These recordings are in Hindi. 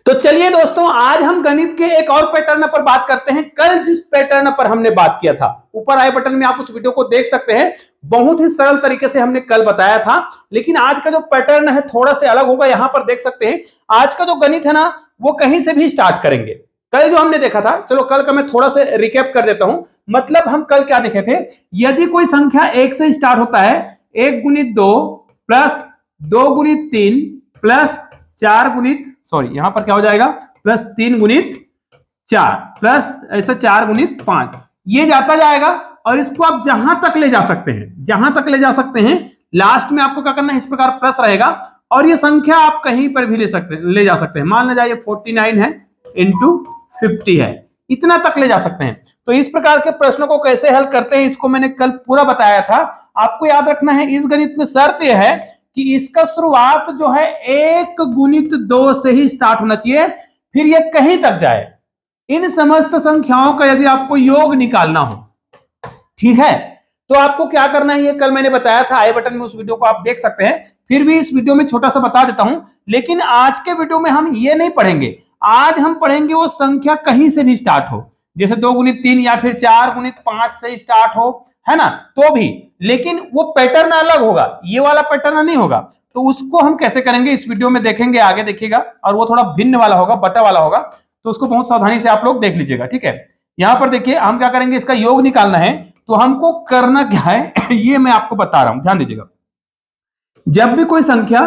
तो चलिए दोस्तों, आज हम गणित के एक और पैटर्न पर बात करते हैं। कल जिस पैटर्न पर हमने बात किया था, ऊपर आई बटन में आप उस वीडियो को देख सकते हैं। बहुत ही सरल तरीके से हमने कल बताया था, लेकिन आज का जो पैटर्न है थोड़ा सा अलग होगा। यहां पर देख सकते हैं, आज का जो गणित है ना, वो कहीं से भी स्टार्ट करेंगे। कल जो हमने देखा था, चलो कल का मैं थोड़ा सा रिकैप कर देता हूं। मतलब हम कल क्या देखे थे, यदि कोई संख्या 1 से स्टार्ट होता है, 1 गुणित 2 प्लस 2 गुणित 3 प्लस 4 गुणित, सॉरी यहां पर क्या हो जाएगा, प्लस 3 गुणित 4 प्लस ऐसा 4 गुणित 5, ये जाता जाएगा और इसको आप जहां तक ले जा सकते हैं, जहां तक ले जा सकते हैं। लास्ट में आपको क्या करना है, इस प्रकार प्लस रहेगा और ये संख्या आप कहीं पर भी ले जा सकते हैं। मान लीजिए 49 है इंटू 50 है, इतना तक ले जा सकते हैं। तो इस प्रकार के प्रश्नों को कैसे हल करते हैं, इसको मैंने कल पूरा बताया था। आपको याद रखना है, इस गणित में शर्त यह है कि इसका शुरुआत जो है 1 गुणित 2 से ही स्टार्ट होना चाहिए, फिर ये कहीं तक जाए। इन समस्त संख्याओं का यदि आपको योग निकालना हो, ठीक है, तो आपको क्या करना है, ये कल मैंने बताया था। आई बटन में उस वीडियो को आप देख सकते हैं। फिर भी इस वीडियो में छोटा सा बता देता हूं, लेकिन आज के वीडियो में हम ये नहीं पढ़ेंगे। आज हम पढ़ेंगे वो संख्या कहीं से भी स्टार्ट हो, जैसे 2 गुणित 3 या फिर 4 गुणित 5 से स्टार्ट हो, है ना, तो भी, लेकिन वो पैटर्न अलग होगा, ये वाला पैटर्न नहीं होगा। तो उसको हम कैसे करेंगे इस वीडियो में देखेंगे, आगे देखिएगा। और वो थोड़ा भिन्न वाला होगा, बटा वाला होगा, तो उसको बहुत सावधानी से आप लोग देख लीजिएगा, ठीक है। यहां पर देखिए, हम क्या करेंगे, इसका योग निकालना है। तो हमको करना क्या है ये मैं आपको बता रहा हूं, ध्यान दीजिएगा। जब भी कोई संख्या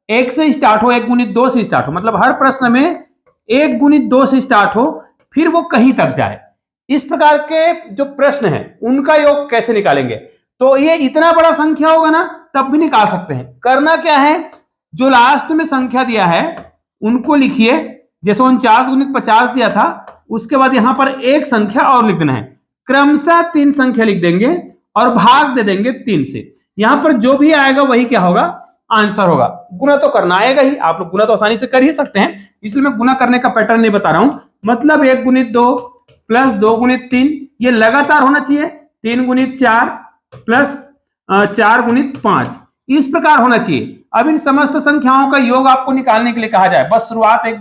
1 से स्टार्ट हो, 1 गुणित 2 से स्टार्ट हो, मतलब हर प्रश्न में 1 गुणित 2 से स्टार्ट हो, फिर वो कहीं तक जाए, इस प्रकार के जो प्रश्न है उनका योग कैसे निकालेंगे। तो ये इतना बड़ा संख्या होगा ना, तब भी निकाल सकते हैं। करना क्या है, जो लास्ट में संख्या दिया है उनको लिखिए। जैसे 49 गुणित 50 दिया था, उसके बाद यहां पर एक संख्या और लिख देना है। क्रमशः 3 संख्या लिख देंगे और भाग दे देंगे 3 से। यहां पर जो भी आएगा वही क्या होगा, आंसर होगा। गुना तो करना आएगा ही, आप लोग गुना तो आसानी से कर ही सकते हैं, इसलिए मैं गुना करने का पैटर्न नहीं बता रहा हूं। मतलब 1 गुणित 2 प्लस 2 गुणित 3, ये लगातार होना चाहिए। 3 गुणित 4 प्लस 4 गुणित 5, इस प्रकार होना चाहिए। अब इन समस्त संख्याओं का योग आपको निकालने के लिए कहा जाए, बस शुरुआत 1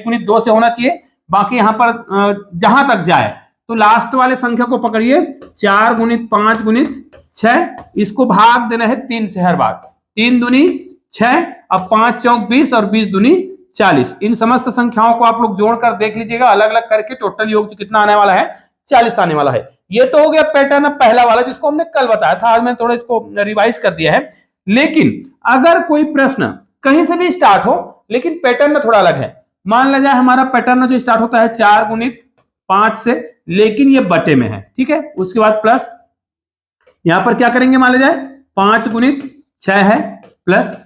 गुणित 2 से होना चाहिए। बाकी यहां पर जहां तक जाए, तो लास्ट वाले संख्या को पकड़िए, 4 गुणित 5 गुणित 6, इसको भाग देना है 3 से हर बार। 3 दूनी 6, अब 5 चौक 20 और 20 दूनी 40। इन समस्त संख्याओं को आप लोग जोड़कर देख लीजिएगा, अलग अलग करके टोटल योग कितना आने वाला है, 40 आने वाला है। ये तो हो गया पैटर्न पहला वाला, जिसको हमने कल बताया था। आज मैंने थोड़ा इसको रिवाइज कर दिया है। लेकिन अगर कोई प्रश्न कहीं से भी स्टार्ट हो, लेकिन पैटर्न थोड़ा अलग है। मान लिया जाए हमारा पैटर्न जो स्टार्ट होता है 4 गुणित 5 से, लेकिन ये बटे में है, ठीक है। उसके बाद प्लस, यहां पर क्या करेंगे, मान लिया जाए 5 गुणित 6 है, प्लस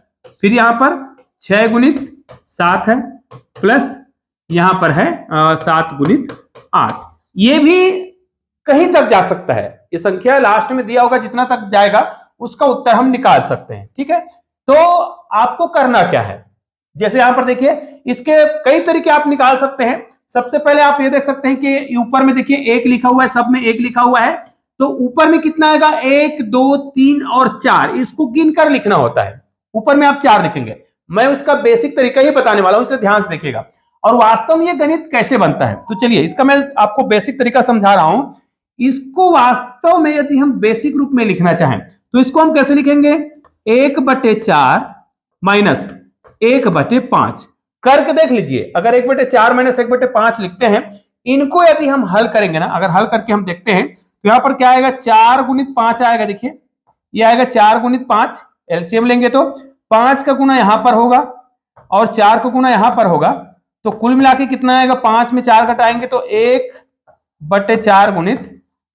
फिर यहां पर 6 गुणित 7 है, प्लस यहां पर है 7 गुणित 8। ये भी कहीं तक जा सकता है। ये संख्या लास्ट में दिया होगा, जितना तक जाएगा उसका उत्तर हम निकाल सकते हैं, ठीक है। तो आपको करना क्या है, जैसे यहां पर देखिए, इसके कई तरीके आप निकाल सकते हैं। सबसे पहले आप ये देख सकते हैं कि ऊपर में देखिए 1 लिखा हुआ है, सब में 1 लिखा हुआ है, तो ऊपर में कितना आएगा, 1 2 3 और 4, इसको गिनकर लिखना होता है। ऊपर में आप 4 लिखेंगे। मैं उसका बेसिक तरीका ही बताने वाला हूं, इसलिए ध्यान से देखिएगा। और वास्तव में ये गणित कैसे बनता है, तो चलिए इसका मैं आपको बेसिक तरीका समझा रहा हूं। इसको वास्तव में यदि हम बेसिक रूप में लिखना चाहें, तो इसको हम कैसे लिखेंगे, 1/4 माइनस 1/5 करके देख लीजिए। अगर 1/4 माइनस 1/5 लिखते हैं, इनको यदि हम हल करेंगे ना, अगर हल करके हम देखते हैं, तो यहां पर क्या आएगा, 4 गुणित 5 आएगा। देखिए ये आएगा 4 गुणित 5, एलसीएम लेंगे तो 5 का गुना यहां पर होगा और 4 का गुना यहां पर होगा, तो कुल मिला के कितना आएगा, 5 में 4 घटाएंगे तो 1/4 गुणित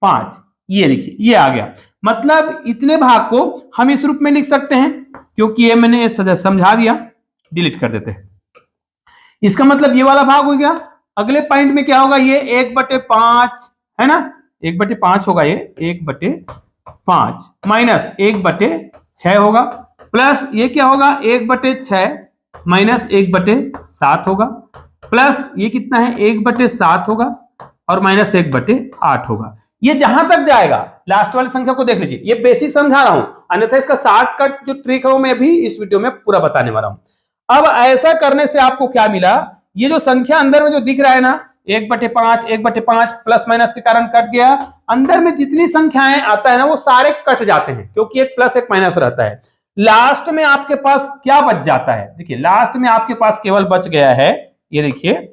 5, ये देखिए ये आ गया। मतलब इतने भाग को हम इस रूप में लिख सकते हैं, क्योंकि ये मैंने समझा दिया, डिलीट कर देते हैं। इसका मतलब ये वाला भाग हो गया। अगले पॉइंट में क्या होगा, ये 1/5 है ना, 1/5 होगा, ये 1/5 माइनस 1/6 होगा, प्लस ये क्या होगा, 1/6 माइनस 1/7 होगा, प्लस ये कितना है, 1/7 होगा और माइनस 1/8 होगा। ये जहां तक जाएगा, लास्ट वाली संख्या को देख लीजिए। ये बेसिक समझा रहा हूं, अन्यथा इसका शॉर्टकट जो ट्रिक है वो मैं भी इस वीडियो में पूरा बताने वाला हूं। अब ऐसा करने से आपको क्या मिला, ये जो संख्या अंदर में जो दिख रहा है ना 1/5 1/5 प्लस माइनस के कारण कट गया, अंदर में जितनी संख्याएं आता है ना वो सारे कट जाते हैं क्योंकि एक प्लस एक माइनस रहता है। लास्ट में आपके पास क्या बच जाता है, देखिए लास्ट में आपके पास केवल बच गया है, ये देखिए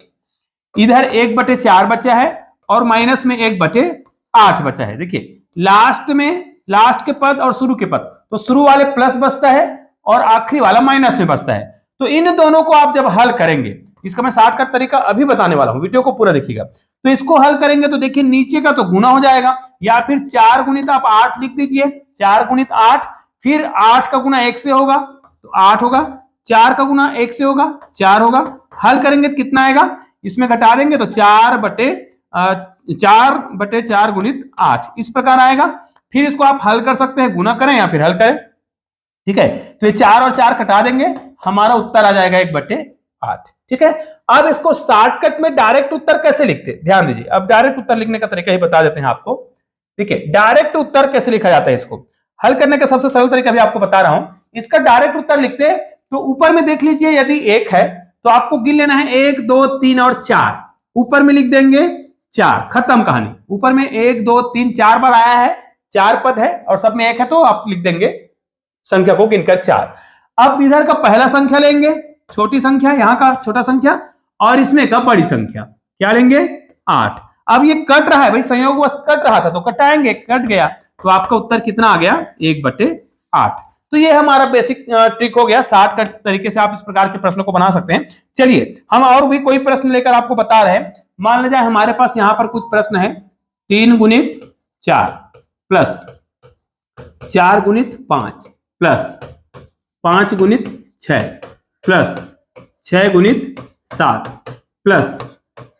इधर 1/4 बचा है और माइनस में 1/8 बचा है। देखिए लास्ट में लास्ट के पद और शुरू के पद, तो शुरू वाले प्लस बचता है और आखिरी वाला माइनस में बचता है। तो इन दोनों को आप जब हल करेंगे, इसका मैं शॉर्टकट तरीका अभी बताने वाला हूं, वीडियो को पूरा देखिएगा। तो इसको हल करेंगे तो देखिए नीचे का तो गुना हो जाएगा, या फिर 4 गुणित आप 8 लिख दीजिए, 4 गुणित 8, फिर 8 का गुना 1 से होगा तो 8 होगा, 4 का गुना 1 से होगा 4 होगा। हल करेंगे तो कितना आएगा, इसमें घटा देंगे तो 4/4 गुणित 8 इस प्रकार आएगा। फिर इसको आप हल कर सकते हैं, गुना करें या फिर हल करें, ठीक है। तो ये 4 और 4 घटा देंगे, हमारा उत्तर आ जाएगा 1/8, ठीक है। अब इसको शॉर्टकट में डायरेक्ट उत्तर कैसे लिखते हैं, ध्यान दीजिए। अब डायरेक्ट उत्तर लिखने का तरीका ही बता देते हैं आपको, ठीक है। डायरेक्ट उत्तर कैसे लिखा जाता है, इसको हल करने का सबसे सरल तरीका भी आपको बता रहा हूं। इसका डायरेक्ट उत्तर लिखते हैं तो ऊपर में देख लीजिए, यदि 1 है तो आपको गिन लेना है 1 2 3 और 4, ऊपर में लिख देंगे 4, खत्म कहानी। ऊपर में 1 2 3 4 बार आया है, 4 पद है और सब में 1 है, तो आप लिख देंगे संख्या को गिनकर 4। अब इधर का पहला संख्या लेंगे, छोटी संख्या, यहां का छोटा संख्या, और इसमें का बड़ी संख्या, क्या लेंगे 8। अब ये कट रहा है भाई, संयोगवश कट रहा था तो कटाएंगे, कट गया तो आपका उत्तर कितना आ गया 1/8। तो ये हमारा बेसिक ट्रिक हो गया, शॉर्टकट तरीके से आप इस प्रकार के प्रश्नों को बना सकते हैं। चलिए हम और भी कोई प्रश्न लेकर आपको बता रहे हैं। मान लीजिए हमारे पास यहां पर कुछ प्रश्न है, 3 गुणित 4 प्लस 4 गुणित 5 प्लस 5 गुणित 6 प्लस 6 गुणित 7 प्लस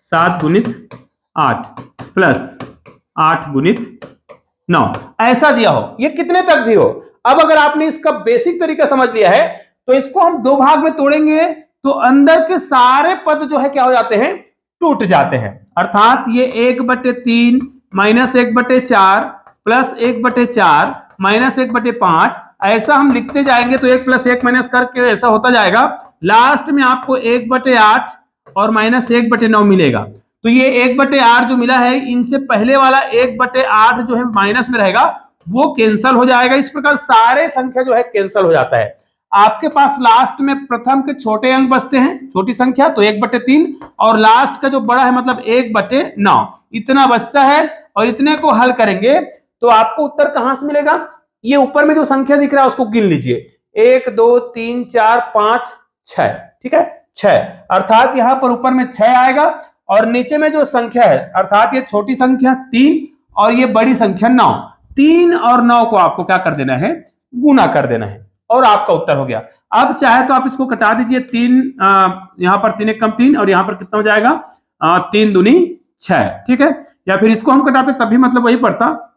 7 गुणित 8 प्लस 8 गुणित 9, ऐसा दिया हो, ये कितने तक भी हो। अब अगर आपने इसका बेसिक तरीका समझ लिया है तो इसको हम दो भाग में तोड़ेंगे तो अंदर के सारे पद जो है क्या हो जाते हैं, टूट जाते हैं। अर्थात ये 1/3 माइनस 1/4 प्लस 1/4 माइनस 1/5, ऐसा हम लिखते जाएंगे तो 1 + 1 माइनस करके ऐसा होता जाएगा। लास्ट में आपको 1/8 और माइनस 1/9 मिलेगा। तो ये 1/8 जो मिला है, इनसे पहले वाला 1/8 जो है माइनस में रहेगा, वो कैंसल हो जाएगा। इस प्रकार सारे संख्या जो है कैंसल हो जाता है। आपके पास लास्ट में प्रथम के छोटे अंक बचते हैं, छोटी संख्या, तो 1/3, और लास्ट का जो बड़ा है मतलब 1/9 इतना बचता है। और इतने को हल करेंगे तो आपको उत्तर कहां से मिलेगा, ये ऊपर में जो संख्या दिख रहा है उसको गिन लीजिए, 1 2 3 4 5 6, ठीक है 6, अर्थात यहां पर ऊपर में 6 आएगा और नीचे में जो संख्या है अर्थात ये छोटी संख्या 3 और ये बड़ी संख्या 9, 3 और 9 को आपको क्या कर देना है, गुना कर देना है और आपका उत्तर हो गया। अब चाहे तो आप इसको कटा दीजिए, 3 यहां पर 3 कम 3 और यहां पर कितना हो जाएगा 3 दूनी 6, ठीक है। या फिर इसको हम कटाते तब भी मतलब वही पड़ता।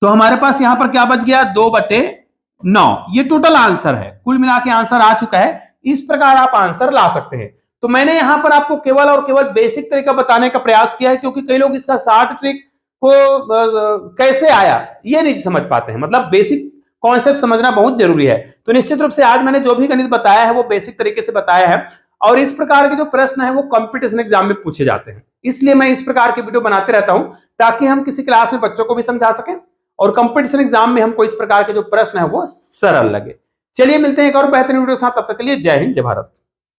तो हमारे पास यहां पर क्या बच गया 2/9, ये टोटल आंसर है, कुल मिला के आंसर आ चुका है। इस प्रकार आप आंसर ला सकते हैं। तो मैंने यहां पर आपको केवल और केवल बेसिक तरीका बताने का प्रयास किया है, क्योंकि कई लोग इसका शॉर्ट ट्रिक को कैसे आया ये नहीं समझ पाते हैं। मतलब बेसिक कॉन्सेप्ट समझना बहुत जरूरी है। तो निश्चित रूप से आज मैंने जो भी गणित बताया है वो बेसिक तरीके से बताया है, और इस प्रकार के जो प्रश्न है वो कंपटीशन एग्जाम में पूछे जाते हैं। इसलिए मैं इस प्रकार के वीडियो बनाते रहता हूं ताकि हम किसी क्लास में बच्चों को भी समझा सकें और कंपटीशन एग्जाम में हमको इस प्रकार के जो प्रश्न है वो सरल लगे। चलिए मिलते हैं एक और बेहतरीन वीडियो के साथ, तब तक के लिए जय हिंद जय भारत।